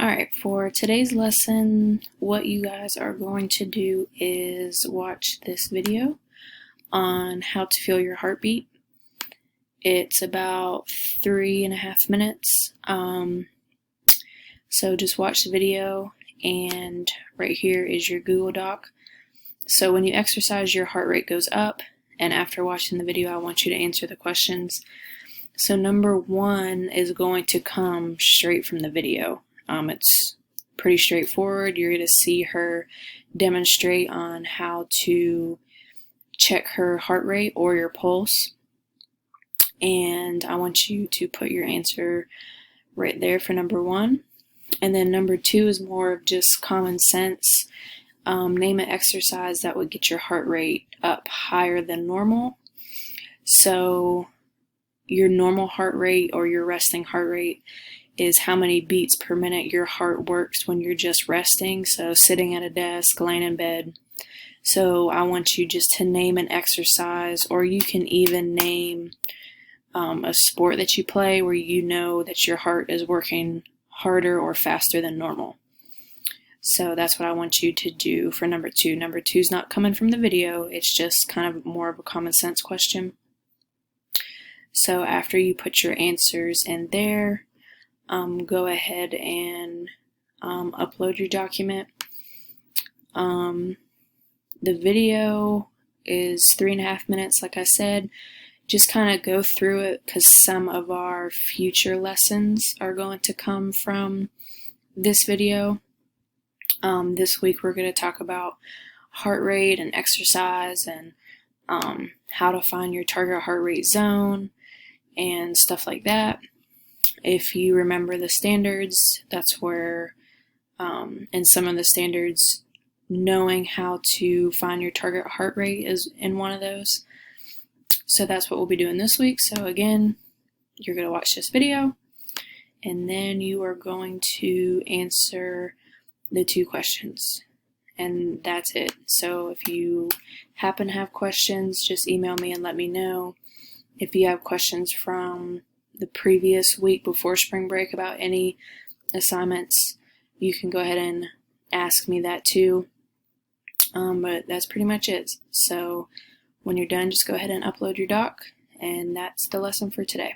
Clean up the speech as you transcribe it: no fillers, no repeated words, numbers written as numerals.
Alright, for today's lesson, what you guys are going to do is watch this video on how to feel your heartbeat. It's about 3.5 minutes. So just watch the video, and right here is your Google Doc. So when you exercise, your heart rate goes up, and after watching the video, I want you to answer the questions. So number 1 is going to come straight from the video. It's pretty straightforward. You're going to see her demonstrate on how to check her heart rate or your pulse. And I want you to put your answer right there for number 1. And then number 2 is more of just common sense. Name an exercise that would get your heart rate up higher than normal. So your normal heart rate or your resting heart rate is how many beats per minute your heart works when you're just resting, so sitting at a desk, laying in bed. So I want you just to name an exercise, or you can even name a sport that you play where you know that your heart is working harder or faster than normal. So that's what I want you to do for number 2. Number 2 is not coming from the video, it's just kind of more of a common sense question. So after you put your answers in there, go ahead and upload your document. The video is 3.5 minutes, like I said. Just kind of go through it because some of our future lessons are going to come from this video. This week we're going to talk about heart rate and exercise and how to find your target heart rate zone and stuff like that. If you remember the standards, that's where, in some of the standards, knowing how to find your target heart rate is in one of those. So that's what we'll be doing this week. So again, you're going to watch this video, and then you are going to answer the 2 questions. And that's it. So if you happen to have questions, just email me and let me know. If you have questions from the previous week before spring break about any assignments, you can go ahead and ask me that too. But that's pretty much it. So when you're done, just go ahead and upload your doc, and that's the lesson for today.